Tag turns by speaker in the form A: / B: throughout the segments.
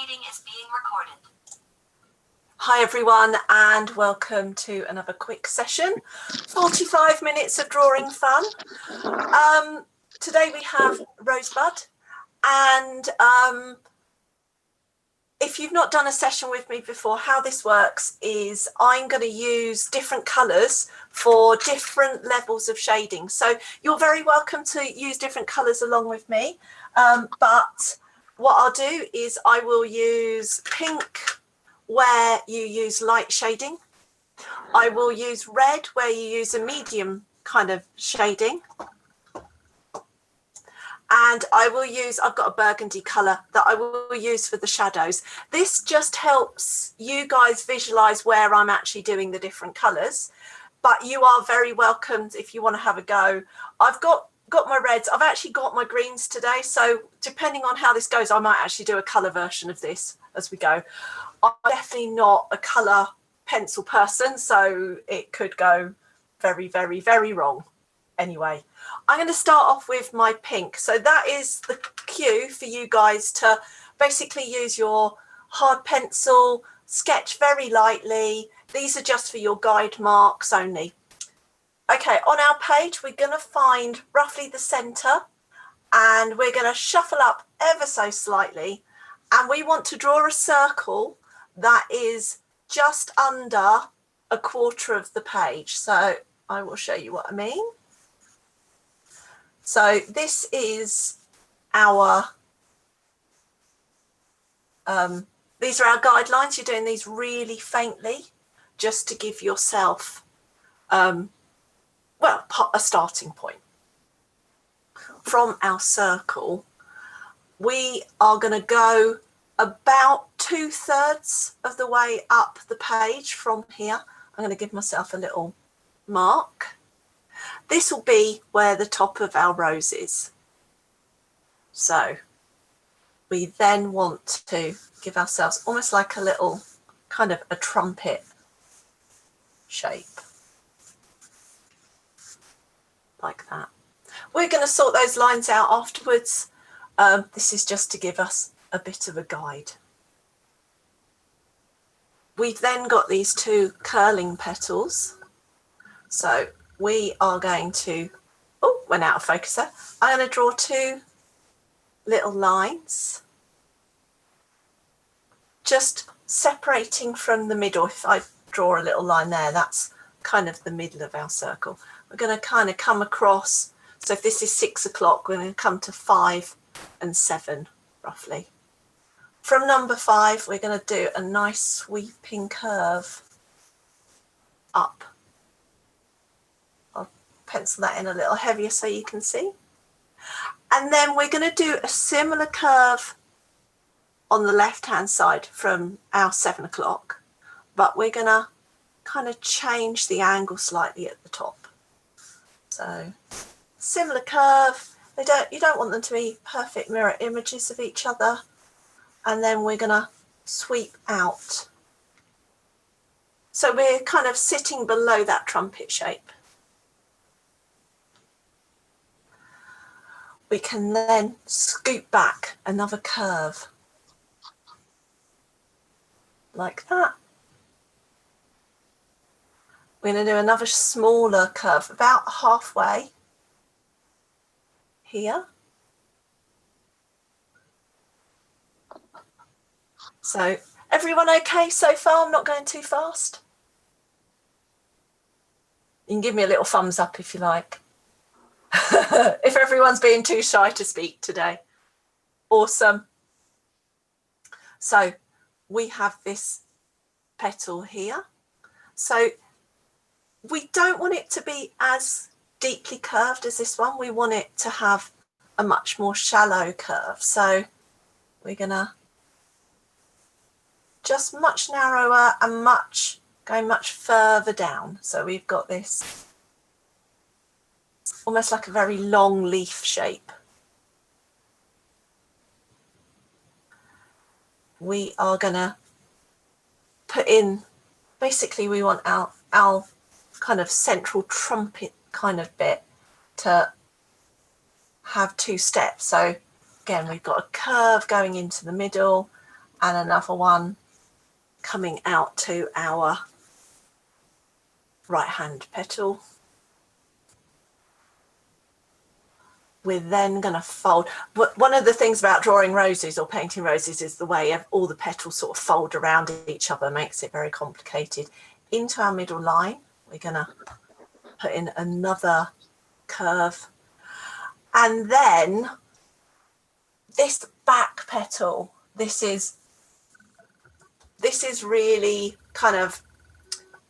A: meeting is being recorded.
B: Hi everyone, and welcome to another quick session. 45 minutes of drawing fun. Today we have Rosebud, and if you've not done a session with me before, how this works is I'm going to use different colours for different levels of shading. So you're very welcome to use different colours along with me, but what I'll do is I will use pink where you use light shading. I will use red where you use a medium kind of shading. And I will use, I've got a burgundy colour that I will use for the shadows. This just helps you guys visualise where I'm actually doing the different colours. But you are very welcome if you want to have a go. I've got my reds. I've actually got my greens today. So depending on how this goes, I might actually do a colour version of this as we go. I'm definitely not a colour pencil person, so it could go very, very, very wrong. Anyway, I'm going to start off with my pink. So that is the cue for you guys to basically use your hard pencil, sketch very lightly. These are just for your guide marks only. Okay, on our page, we're going to find roughly the centre, and we're going to shuffle up ever so slightly. And we want to draw a circle that is just under a quarter of the page. So I will show you what I mean. So this is our, these are our guidelines. You're doing these really faintly just to give yourself, well, a starting point. From our circle, we are going to go about 2/3 of the way up the page from here. I'm going to give myself a little mark. This will be where the top of our rose is. So we then want to give ourselves almost like a little kind of a trumpet shape. Like that. We're going to sort those lines out afterwards. This is just to give us a bit of a guide. We've then got these two curling petals. So we are going to, oh, went out of focus there. I'm going to draw two little lines, just separating from the middle. If I draw a little line there, that's kind of the middle of our circle. We're going to kind of come across. So if this is 6 o'clock, we're going to come to 5 and 7 roughly. From number 5, we're going to do a nice sweeping curve up. I'll pencil that in a little heavier so you can see. And then we're going to do a similar curve on the left-hand side from our 7 o'clock, but we're going to kind of change the angle slightly at the top. So similar curve. You don't want them to be perfect mirror images of each other. And then we're going to sweep out. So we're kind of sitting below that trumpet shape. We can then scoop back another curve. Like that. We're going to do another smaller curve, about halfway here. So everyone okay so far? I'm not going too fast. You can give me a little thumbs up if you like. If everyone's being too shy to speak today. Awesome. So we have this petal here. So we don't want it to be as deeply curved as this one. We want it to have a much more shallow curve. So we're going to just much narrower and going much further down. So we've got this almost like a very long leaf shape. We are going to put in, basically we want our kind of central trumpet kind of bit to have 2 steps. So again, we've got a curve going into the middle, and another one coming out to our right hand petal. We're then going to fold. One of the things about drawing roses or painting roses is the way all the petals sort of fold around each other, makes it very complicated. Into our middle line, we're going to put in another curve. And then this back petal, this is really kind of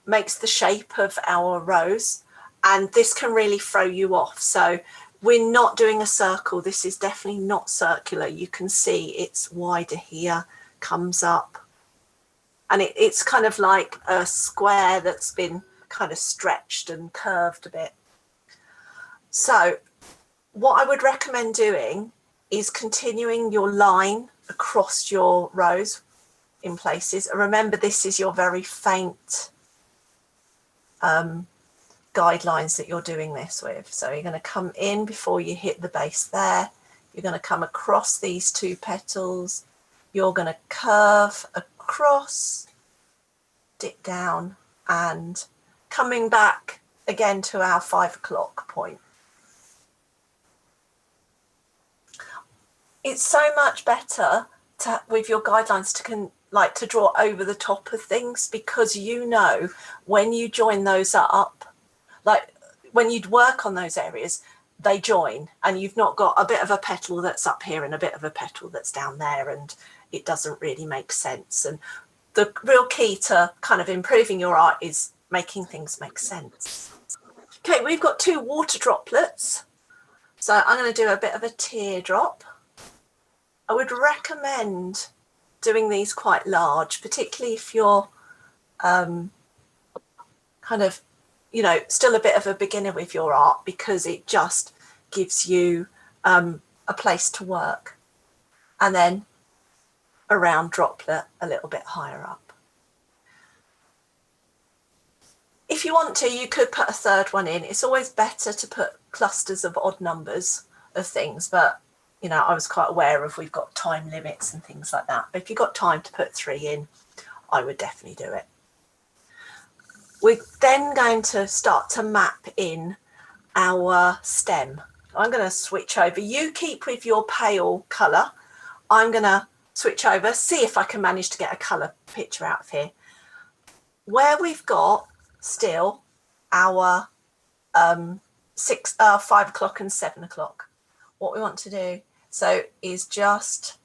B: makes the shape of our rose, and this can really throw you off. So we're not doing a circle. This is definitely not circular. You can see it's wider here, comes up, and it's kind of like a square that's been kind of stretched and curved a bit. So what I would recommend doing is continuing your line across your rose in places. And remember, this is your very faint guidelines that you're doing this with. So you're going to come in before you hit the base there. You're going to come across these two petals. You're going to curve across, dip down, and coming back again to our 5 o'clock point. It's so much better to, with your guidelines, to draw over the top of things, because you know when you join those up, like when you'd work on those areas, they join, and you've not got a bit of a petal that's up here and a bit of a petal that's down there, and it doesn't really make sense. And the real key to kind of improving your art is making things make sense. Okay, we've got 2 water droplets. So I'm going to do a bit of a teardrop. I would recommend doing these quite large, particularly if you're kind of, you know, still a bit of a beginner with your art, because it just gives you a place to work. And then a round droplet a little bit higher up. If you want to, you could put a third one in. It's always better to put clusters of odd numbers of things, but you know, I was quite aware of we've got time limits and things like that. But if you've got time to put 3 in, I would definitely do it. We're then going to start to map in our stem. I'm going to switch over. You keep with your pale colour. I'm going to switch over, see if I can manage to get a colour picture out of here. Where we've got still our 5 o'clock and 7 o'clock, what we want to do is just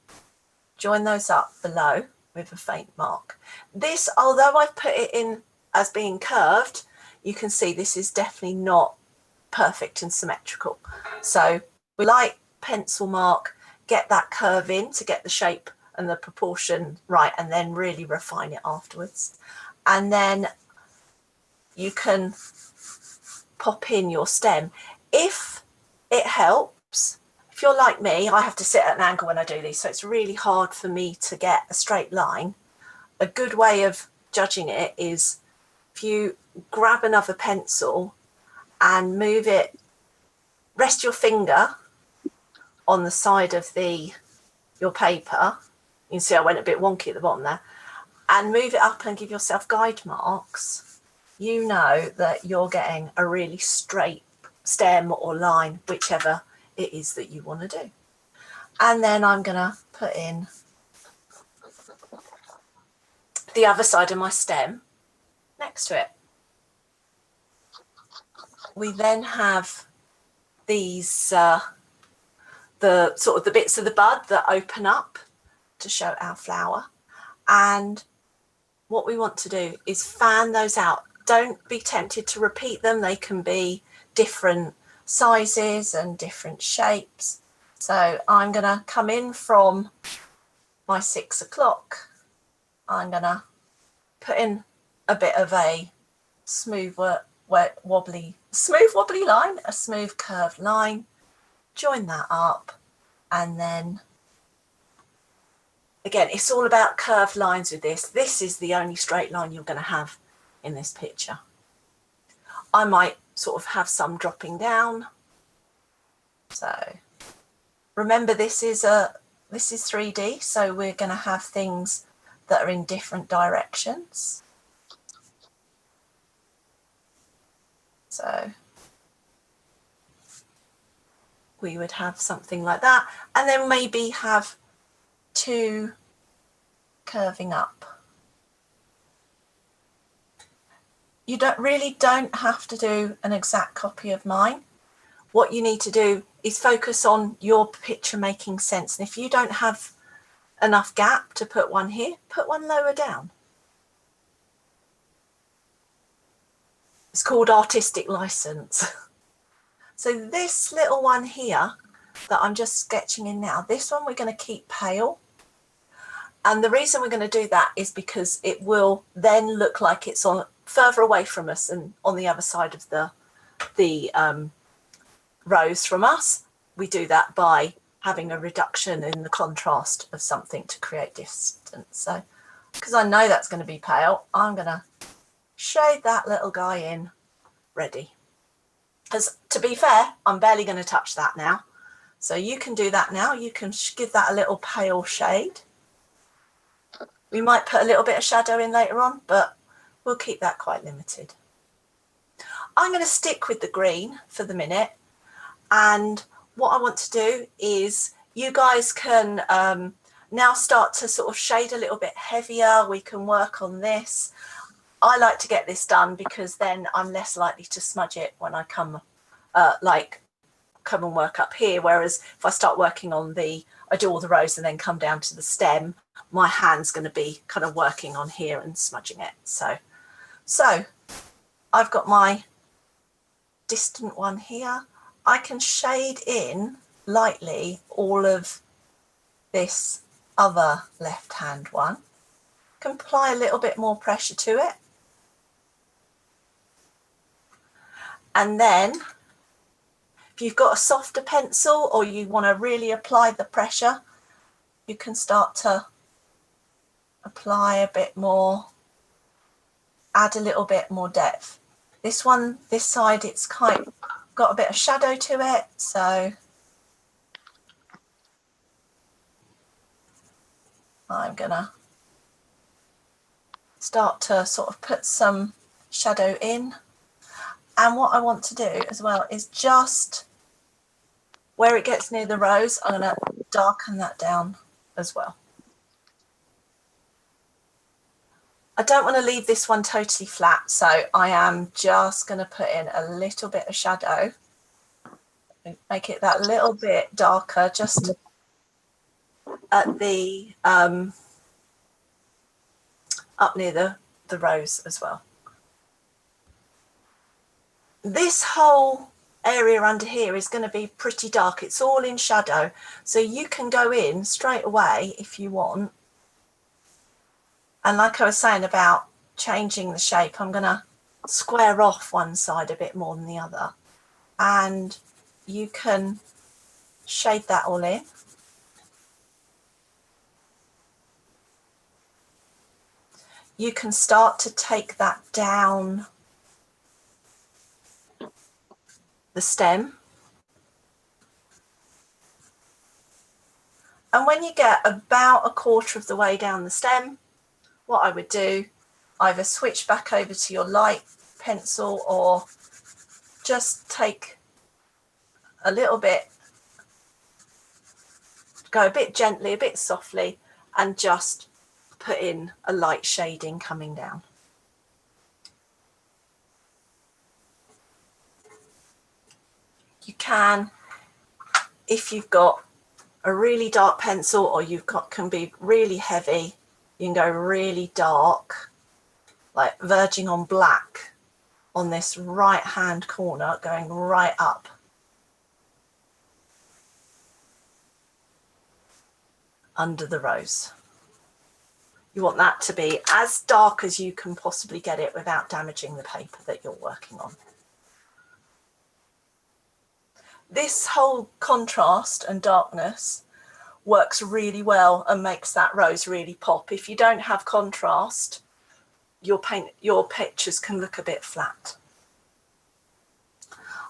B: join those up below with a faint mark. This, although I've put it in as being curved, you can see this is definitely not perfect and symmetrical. So we like pencil mark, get that curve in to get the shape and the proportion right, and then really refine it afterwards. And then you can pop in your stem. If it helps, if you're like me, I have to sit at an angle when I do these, so it's really hard for me to get a straight line. A good way of judging it is if you grab another pencil and move it, rest your finger on the side of your paper. You can see I went a bit wonky at the bottom there, and move it up and give yourself guide marks. You know that you're getting a really straight stem or line, whichever it is that you want to do. And then I'm going to put in the other side of my stem next to it. We then have these the sort of the bits of the bud that open up to show our flower, and what we want to do is fan those out. Don't be tempted to repeat them. They can be different sizes and different shapes. So I'm going to come in from my 6 o'clock. I'm going to put in a bit of a smooth wobbly line, a smooth curved line, join that up, and then again, it's all about curved lines with this. This is the only straight line you're going to have in this picture. I might sort of have some dropping down. So remember, this is this is 3D, so we're going to have things that are in different directions. So we would have something like that, and then maybe have two curving up. You don't have to do an exact copy of mine. What you need to do is focus on your picture making sense. And if you don't have enough gap to put one here, put one lower down. It's called artistic license. So this little one here that I'm just sketching in now, this one we're going to keep pale. And the reason we're going to do that is because it will then look like it's on further away from us and on the other side of the rose from us. We do that by having a reduction in the contrast of something to create distance. So because I know that's going to be pale, I'm going to shade that little guy in. Ready. Because to be fair, I'm barely going to touch that now. So you can do that now. You can give that a little pale shade. We might put a little bit of shadow in later on, but we'll keep that quite limited. I'm going to stick with the green for the minute. And what I want to do is you guys can now start to sort of shade a little bit heavier. We can work on this. I like to get this done because then I'm less likely to smudge it when I come and work up here. Whereas if I start working on I do all the rows and then come down to the stem, my hand's going to be kind of working on here and smudging it. So I've got my distant one here. I can shade in lightly all of this other left hand one. Can apply a little bit more pressure to it. And then if you've got a softer pencil or you want to really apply the pressure, you can start to apply a bit more, add a little bit more depth. This one, this side, it's got a bit of shadow to it, so I'm gonna start to sort of put some shadow in. And what I want to do as well is just where it gets near the rose, I'm going to darken that down as well. I don't want to leave this one totally flat, so I am just going to put in a little bit of shadow. Make it that little bit darker, just at the up near the rose as well. This whole area under here is going to be pretty dark. It's all in shadow, so you can go in straight away if you want. And like I was saying about changing the shape, I'm going to square off one side a bit more than the other, and you can shade that all in. You can start to take that down the stem. And when you get about a quarter of the way down the stem, what I would do, either switch back over to your light pencil or just take a little bit, go a bit gently, a bit softly, and just put in a light shading coming down. You can, if you've got a really dark pencil or can be really heavy, you can go really dark, like verging on black on this right hand corner, going right up. Under the rose. You want that to be as dark as you can possibly get it without damaging the paper that you're working on. This whole contrast and darkness works really well and makes that rose really pop. If you don't have contrast, your pictures can look a bit flat.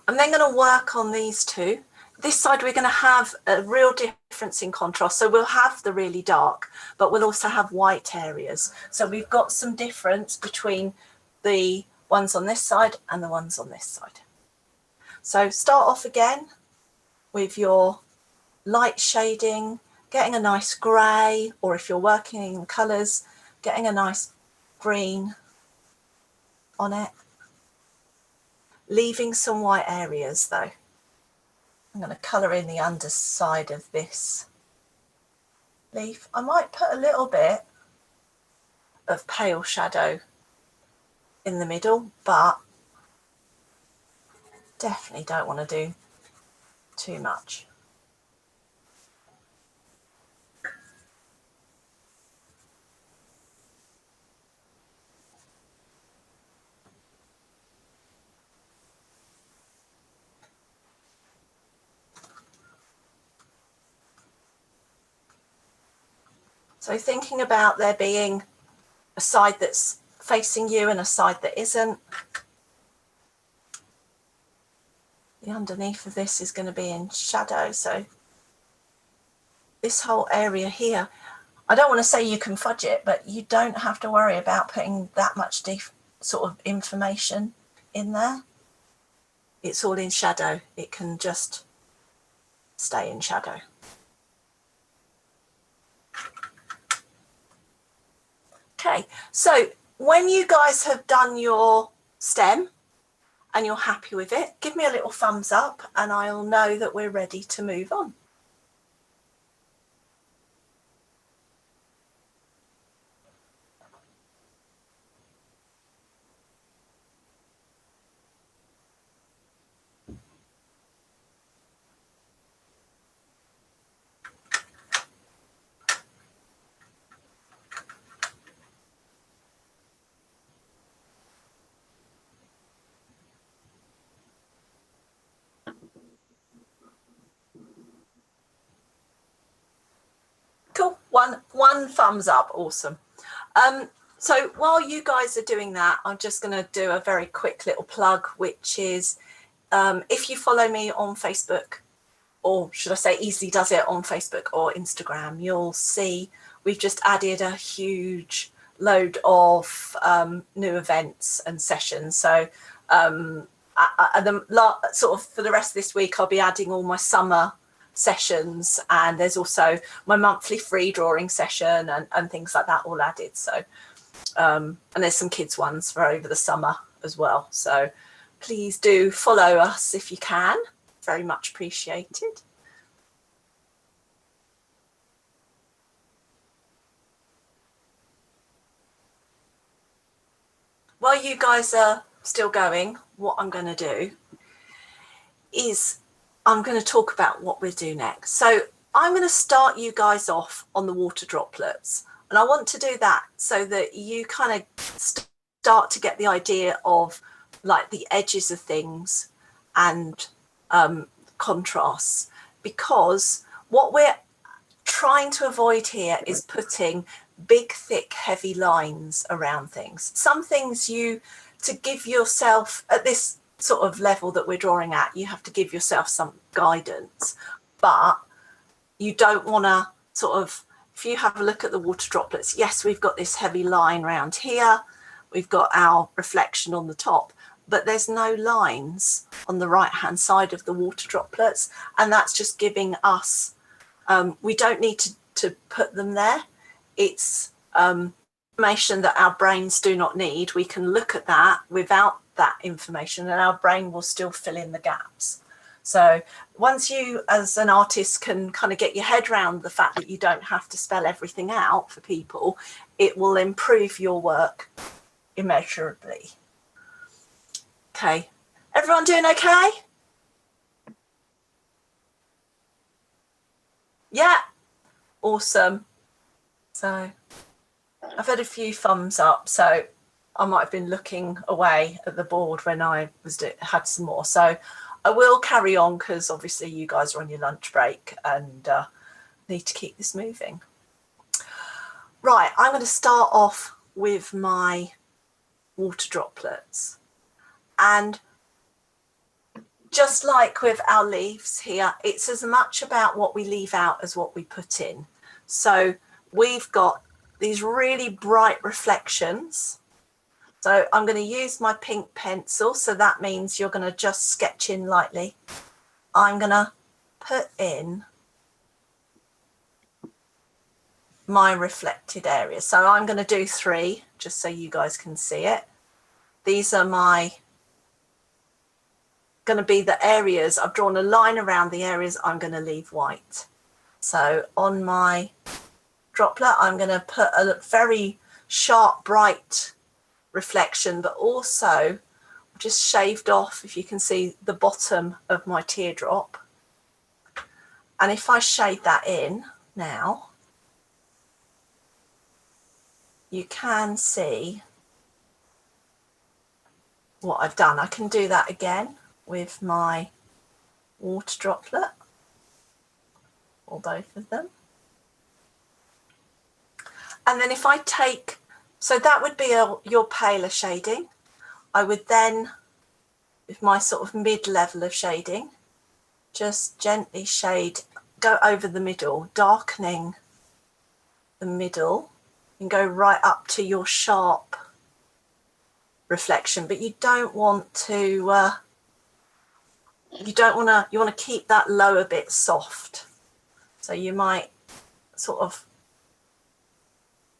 B: I'm then going to work on these two. This side we're going to have a real difference in contrast. So we'll have the really dark, but we'll also have white areas. So we've got some difference between the ones on this side and the ones on this side. So start off again with your light shading, getting a nice grey, or if you're working in colours, getting a nice green on it. Leaving some white areas though. I'm going to colour in the underside of this leaf. I might put a little bit of pale shadow in the middle, but definitely don't want to do too much. So thinking about there being a side that's facing you and a side that isn't. The underneath of this is going to be in shadow, so this whole area here, I don't want to say you can fudge it, but you don't have to worry about putting that much sort of information in there. It's all in shadow. It can just stay in shadow. Okay, so when you guys have done your stem and you're happy with it, give me a little thumbs up and I'll know that we're ready to move on. Cool, one thumbs up, awesome. So while you guys are doing that, I'm just going to do a very quick little plug, which is if you follow me on Facebook, or should I say Easily Does It on Facebook or Instagram, you'll see we've just added a huge load of new events and sessions. So sort of for the rest of this week, I'll be adding all my summer sessions, and there's also my monthly free drawing session and things like that all added. So and there's some kids ones for over the summer as well. So please do follow us if you can. Very much appreciated. While you guys are still going, what I'm going to do is I'm going to talk about what we'll do next. So I'm going to start you guys off on the water droplets. And I want to do that so that you kind of start to get the idea of like the edges of things and contrasts, because what we're trying to avoid here is putting big, thick, heavy lines around things. Some things to give yourself at this sort of level that we're drawing at, you have to give yourself some guidance, but you don't want to sort of, if you have a look at the water droplets, yes, we've got this heavy line around here, we've got our reflection on the top, but there's no lines on the right hand side of the water droplets, and that's just giving us we don't need to put them there. It's information that our brains do not need. We can look at that without that information and our brain will still fill in the gaps. So once you as an artist can kind of get your head around the fact that you don't have to spell everything out for people, it will improve your work immeasurably. Okay, everyone doing okay? Yeah, awesome. So I've had a few thumbs up, so I might have been looking away at the board when I had some more. So I will carry on because obviously you guys are on your lunch break and need to keep this moving. Right, I'm going to start off with my water droplets. And just like with our leaves here, it's as much about what we leave out as what we put in. So we've got these really bright reflections. So I'm going to use my pink pencil. So that means you're going to just sketch in lightly. I'm going to put in my reflected area. So I'm going to do 3 just so you guys can see it. These are going to be the areas. I've drawn a line around the areas I'm going to leave white. So on my droplet, I'm going to put a very sharp, bright reflection, but also just shaved off, if you can see, the bottom of my teardrop. And if I shade that in now, you can see what I've done. I can do that again with my water droplet, or both of them. And then if I take, so that would be your paler shading. I would then, with my sort of mid-level of shading, just gently shade, go over the middle, darkening the middle, and go right up to your sharp reflection. But you don't want to, you want to keep that lower bit soft. So you might sort of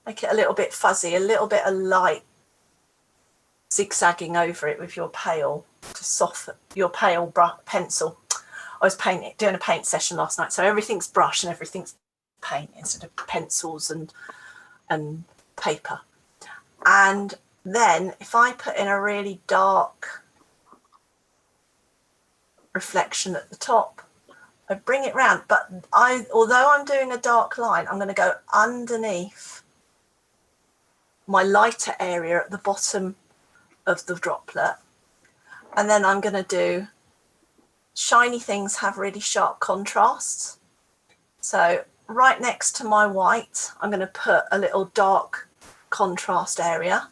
B: make it a little bit fuzzy, a little bit of light zigzagging over it with your pale to soften your pale pencil. I was doing a paint session last night, so everything's brush and everything's paint instead of pencils and paper. And then if I put in a really dark reflection at the top, I bring it round, but although I'm doing a dark line, I'm going to go underneath my lighter area at the bottom of the droplet, and then I'm going to do shiny things have really sharp contrasts. So right next to my white, I'm going to put a little dark contrast area,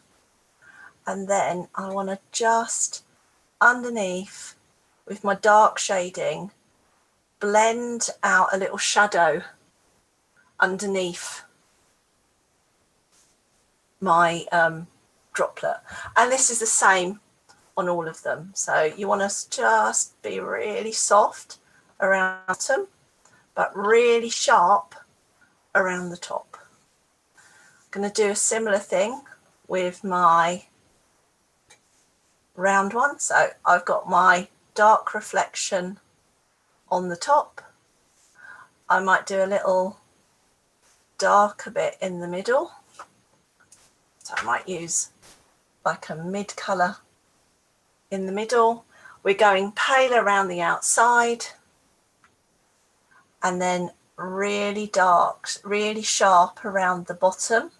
B: and then I want to just underneath with my dark shading blend out a little shadow underneath my droplet. And this is the same on all of them. So you want to just be really soft around the bottom, but really sharp around the top. I'm going to do a similar thing with my round one. So I've got my dark reflection on the top. I might do a little darker bit in the middle. So I might use like a mid colour in the middle. We're going pale around the outside, and then really dark, really sharp around the bottom,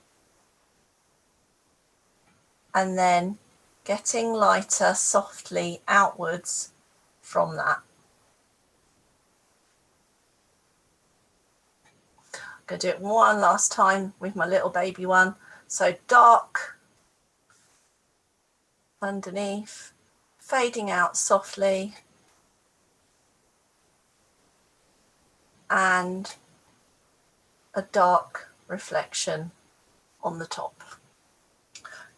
B: and then getting lighter softly outwards from that. I'm going to do it one last time with my little baby one. So dark underneath, fading out softly, and a dark reflection on the top.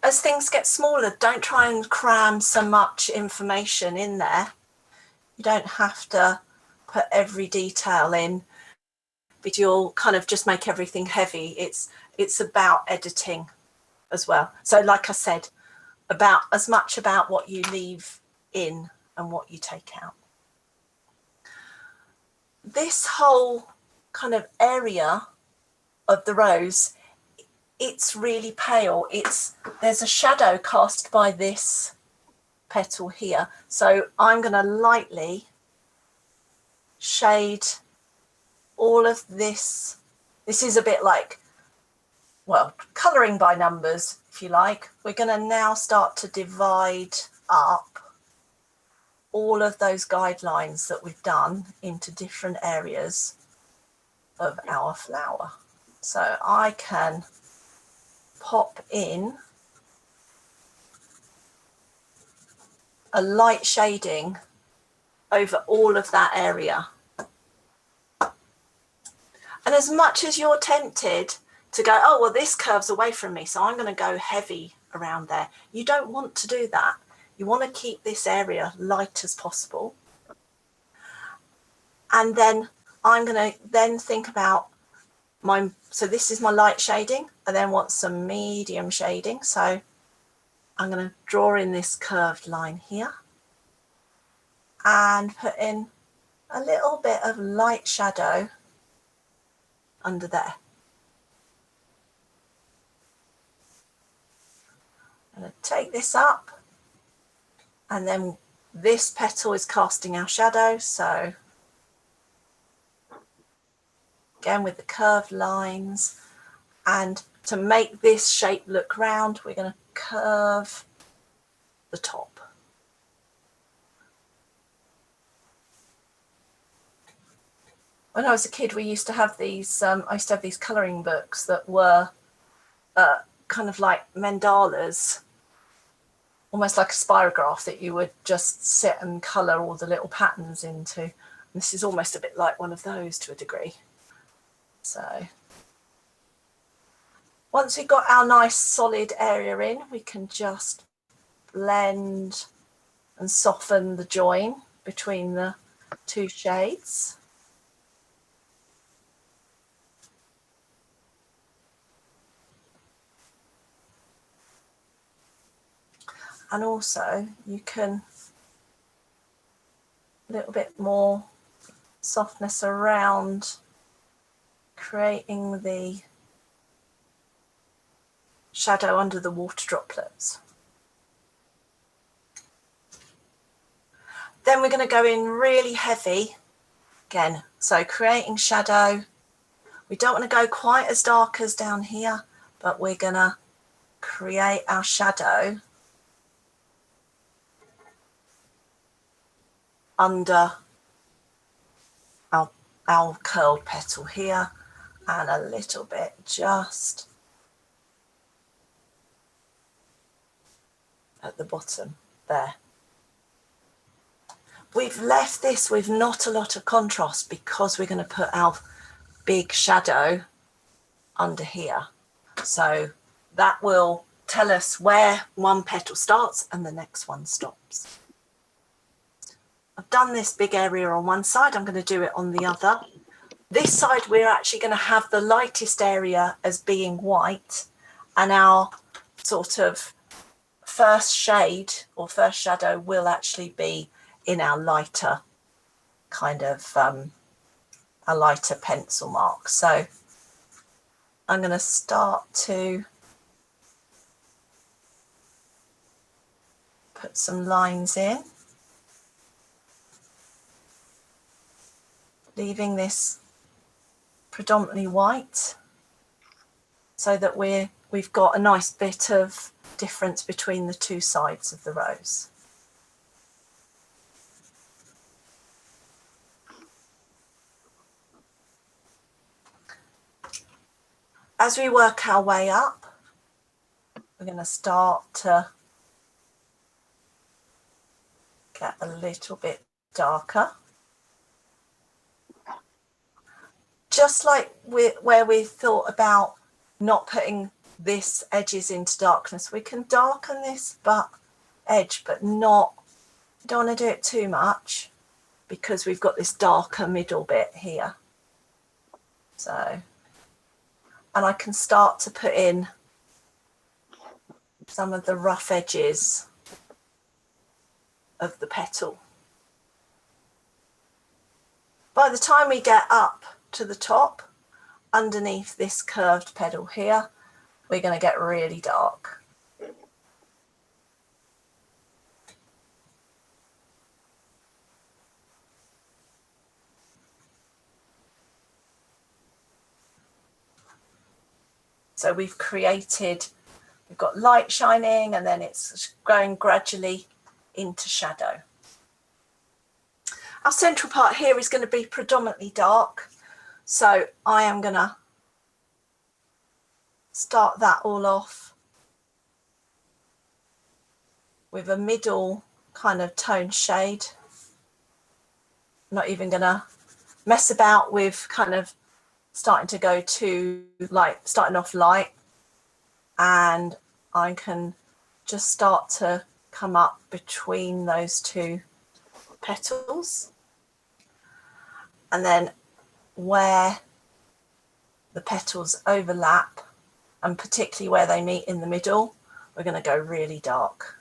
B: As things get smaller, don't try and cram so much information in there. You don't have to put every detail in, but you'll kind of just make everything heavy. It's about editing as well. So like I said, about as much about what you leave in and what you take out. This whole kind of area of the rose, it's really pale. There's a shadow cast by this petal here. So I'm going to lightly shade all of this. This is a bit like, well, colouring by numbers, if you like. We're going to now start to divide up all of those guidelines that we've done into different areas of our flower. So I can pop in a light shading over all of that area. And as much as you're tempted to go, oh, well, this curves away from me, so I'm going to go heavy around there, you don't want to do that. You want to keep this area light as possible. And then I'm going to then think about so this is my light shading. I then want some medium shading. So I'm going to draw in this curved line here and put in a little bit of light shadow under there. I'm going to take this up, and then this petal is casting our shadow. So again with the curved lines, and to make this shape look round, we're going to curve the top. When I was a kid, we used to have these, I used to have these colouring books that were kind of like mandalas, almost like a spirograph that you would just sit and colour all the little patterns into. And this is almost a bit like one of those to a degree. So once we've got our nice solid area in, we can just blend and soften the join between the two shades. And also you can a little bit more softness around creating the shadow under the water droplets. Then we're going to go in really heavy again. So creating shadow. We don't want to go quite as dark as down here, but we're going to create our shadow under our curled petal here, and a little bit just at the bottom there. We've left this with not a lot of contrast because we're going to put our big shadow under here. So that will tell us where one petal starts and the next one stops. I've done this big area on one side, I'm going to do it on the other. This side we're actually going to have the lightest area as being white, and our sort of first shade or first shadow will actually be in our lighter kind of a lighter pencil mark. So I'm going to start to put some lines in, leaving this predominantly white so that we've got a nice bit of difference between the two sides of the rose. As we work our way up, we're going to start to get a little bit darker. Just like where we thought about not putting this edges into darkness, we can darken this edge, but not, don't want to do it too much because we've got this darker middle bit here. So, and I can start to put in some of the rough edges of the petal. By the time we get up to the top, underneath this curved petal here, we're going to get really dark. So we've got light shining, and then it's going gradually into shadow. Our central part here is going to be predominantly dark. So I am going to start that all off with a middle kind of tone shade. I'm not even gonna mess about with kind of starting to go too light, starting off light, and I can just start to come up between those two petals, and then where the petals overlap, and particularly where they meet in the middle, we're going to go really dark.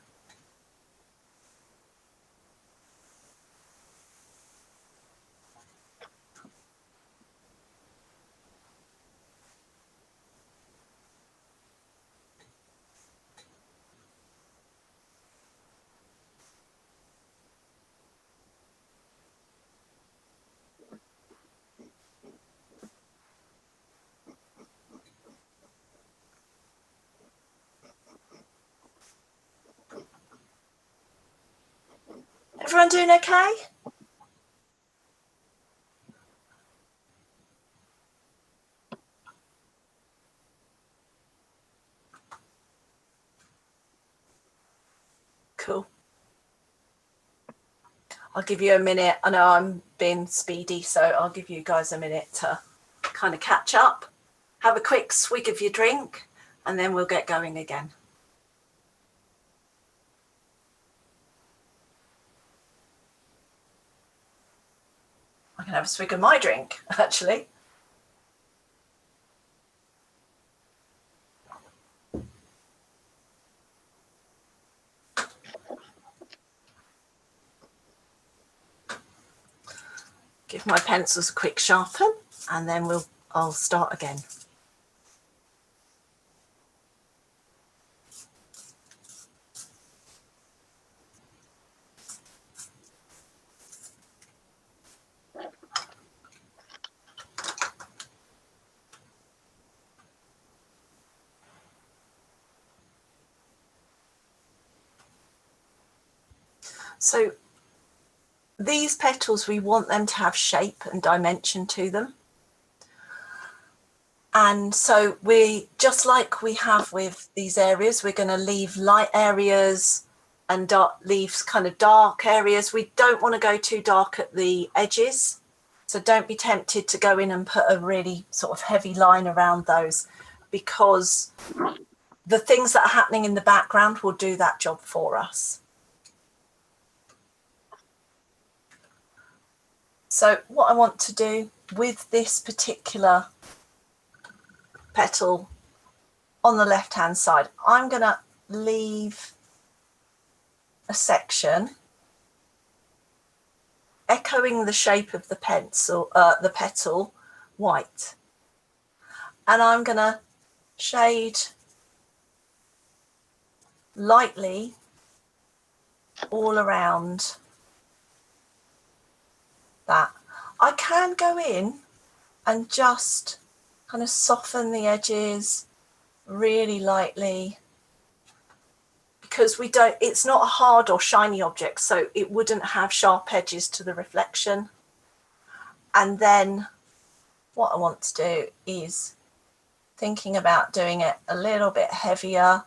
B: Everyone doing okay? Cool. I'll give you a minute. I know I'm being speedy, so I'll give you guys a minute to kind of catch up, have a quick swig of your drink, and then we'll get going again. I can have a swig of my drink, actually. Give my pencils a quick sharpen, and then I'll start again. So these petals, we want them to have shape and dimension to them. And so we, just like we have with these areas, we're going to leave light areas and leave kind of dark areas. We don't want to go too dark at the edges. So don't be tempted to go in and put a really sort of heavy line around those, because the things that are happening in the background will do that job for us. So what I want to do with this particular petal on the left hand side, I'm going to leave a section echoing the shape of the petal white, and I'm going to shade lightly all around that. I can go in and just kind of soften the edges really lightly, because it's not a hard or shiny object, so it wouldn't have sharp edges to the reflection. And then what I want to do is thinking about doing it a little bit heavier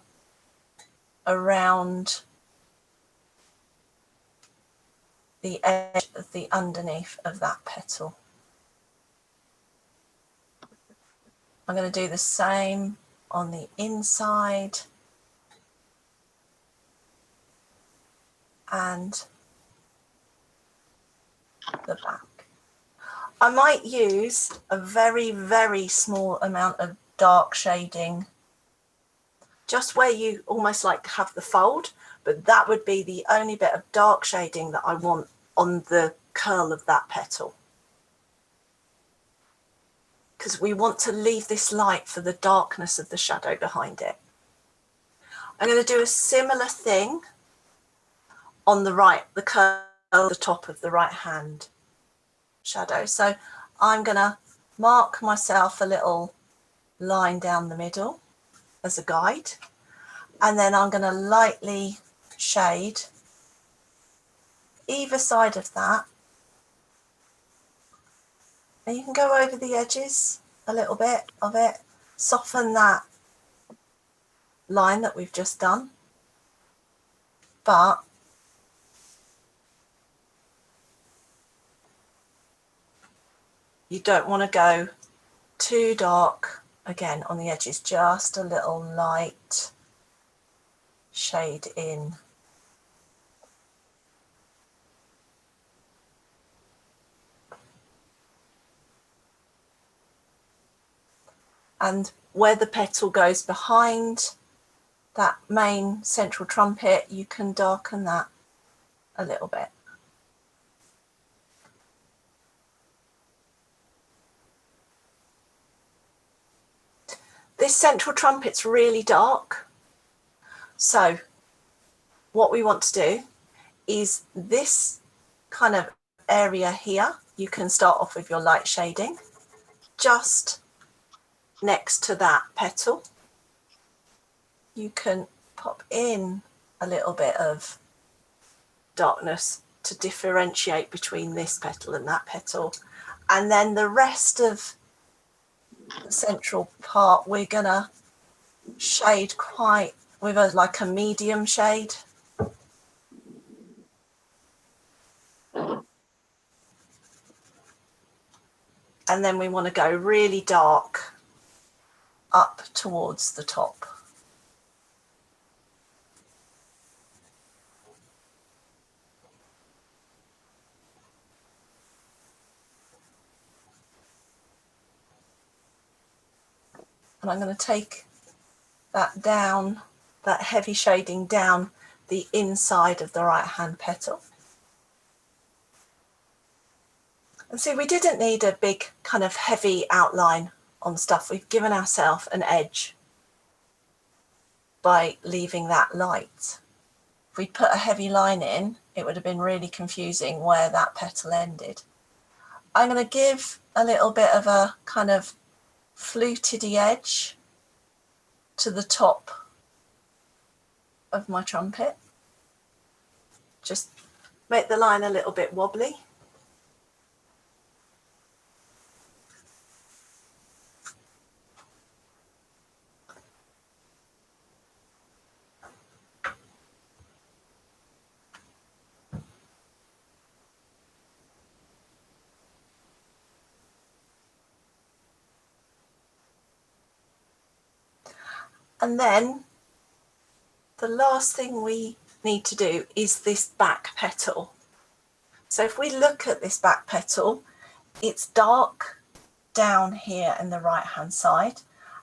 B: around the edge of the underneath of that petal. I'm going to do the same on the inside and the back. I might use a very, very small amount of dark shading, just where you almost like have the fold, but that would be the only bit of dark shading that I want on the curl of that petal, because we want to leave this light for the darkness of the shadow behind it. I'm going to do a similar thing on the right, the curl at the top of the right hand shadow. So I'm going to mark myself a little line down the middle as a guide, and then I'm going to lightly shade either side of that, and you can go over the edges a little bit of it, soften that line that we've just done, but You don't want to go too dark. Again, on the edges, just a little light shade in. And where the petal goes behind that main central trumpet, you can darken that a little bit. This central trumpet's really dark. So what we want to do is this kind of area here, you can start off with your light shading just next to that petal. You can pop in a little bit of darkness to differentiate between this petal and that petal. And then the rest of the central part, we're gonna shade quite with like a medium shade. And then we want to go really dark up towards the top. And I'm going to take that down, that heavy shading down the inside of the right hand petal. And see, we didn't need a big kind of heavy outline on stuff. We've given ourselves an edge by leaving that light. If we put a heavy line in, it would have been really confusing where that petal ended. I'm going to give a little bit of a kind of fluted-y edge to the top of my trumpet. Just make the line a little bit wobbly. And then the last thing we need to do is this back petal. So if we look at this back petal, it's dark down here in the right hand side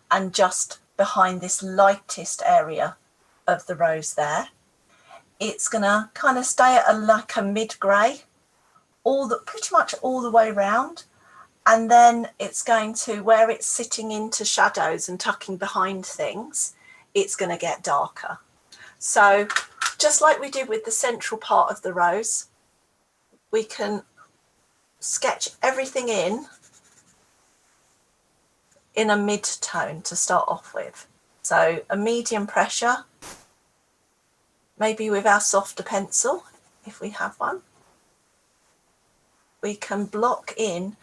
B: and just behind this lightest area of the rose there. It's gonna kind of stay at like a mid-grey pretty much all the way around, and then it's going to, where it's sitting into shadows and tucking behind things, it's going to get darker. So just like we did with the central part of the rose, we can sketch everything in a mid-tone to start off with. So a medium pressure, maybe with our softer pencil, if we have one. We can block in.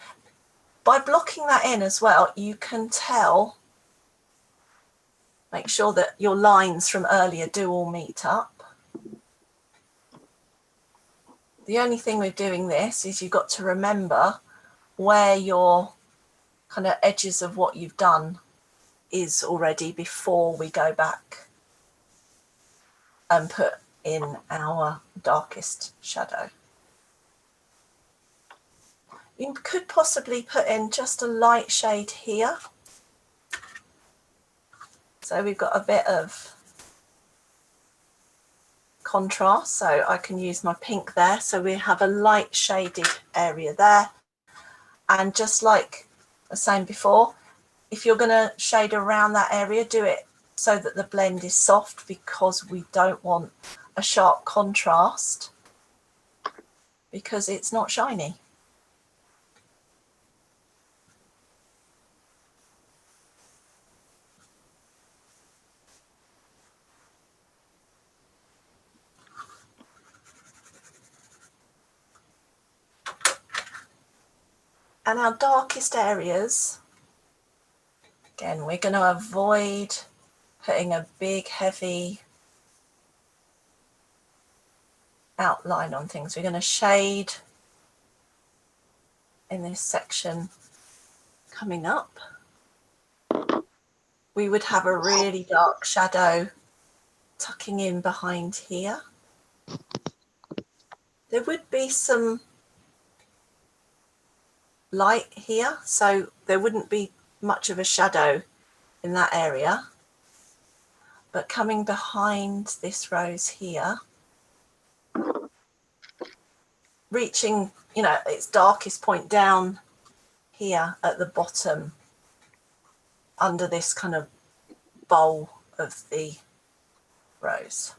B: By blocking that in as well, you can tell, make sure that your lines from earlier do all meet up. The only thing with doing this is you've got to remember where your kind of edges of what you've done is already before we go back and put in our darkest shadow. You could possibly put in just a light shade here. So we've got a bit of contrast, so I can use my pink there. So we have a light shaded area there. And just like I was saying before, if you're going to shade around that area, do it so that the blend is soft, because we don't want a sharp contrast because it's not shiny. And our darkest areas, again, we're going to avoid putting a big, heavy outline on things. We're going to shade in this section coming up, we would have a really dark shadow tucking in behind here. There would be some light here, so there wouldn't be much of a shadow in that area. But coming behind this rose here, reaching, you know, its darkest point down here at the bottom under this kind of bowl of the rose.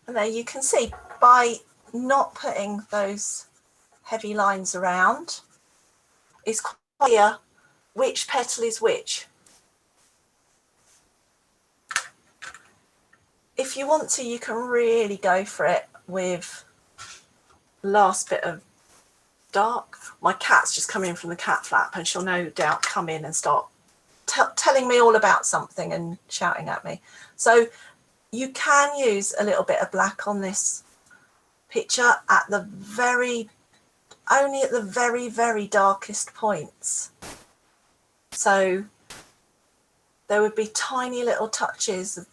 B: And there you can see, by not putting those heavy lines around, it's clear which petal is which. If you want to, you can really go for it with the last bit of dark. My cat's just come in from the cat flap, and she'll no doubt come in and start telling me all about something and shouting at me. So you can use a little bit of black on this picture at the very darkest points. So there would be tiny little touches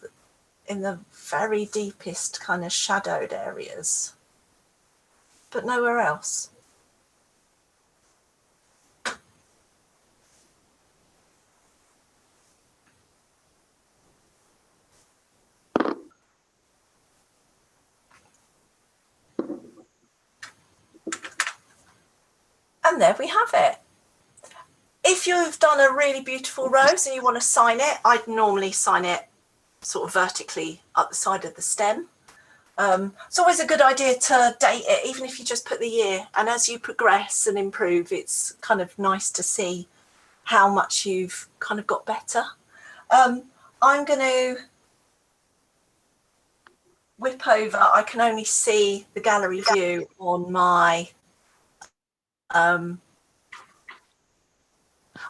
B: in the very deepest kind of shadowed areas, but nowhere else. And there we have it. If you've done a really beautiful rose and you want to sign it, I'd normally sign it sort of vertically up the side of the stem. It's always a good idea to date it, even if you just put the year. And as you progress and improve, it's kind of nice to see how much you've kind of got better. I'm going to whip over. I can only see the gallery view on my...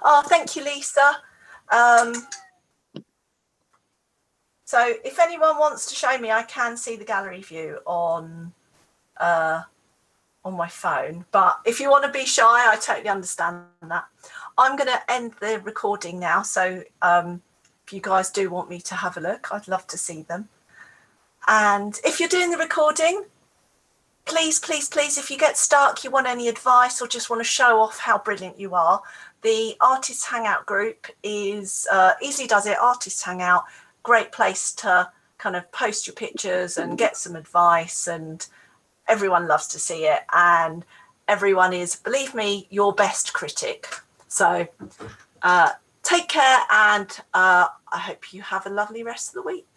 B: Oh, thank you, Lisa. So if anyone wants to show me, I can see the gallery view on my phone. But if you want to be shy, I totally understand that. I'm going to end the recording now. So if you guys do want me to have a look, I'd love to see them. And if you're doing the recording, please, please, please, if you get stuck, you want any advice or just want to show off how brilliant you are, the Artists Hangout group is Easily Does It, Artists Hangout, great place to kind of post your pictures and get some advice, and everyone loves to see it, and everyone is, believe me, your best critic. So take care, and I hope you have a lovely rest of the week.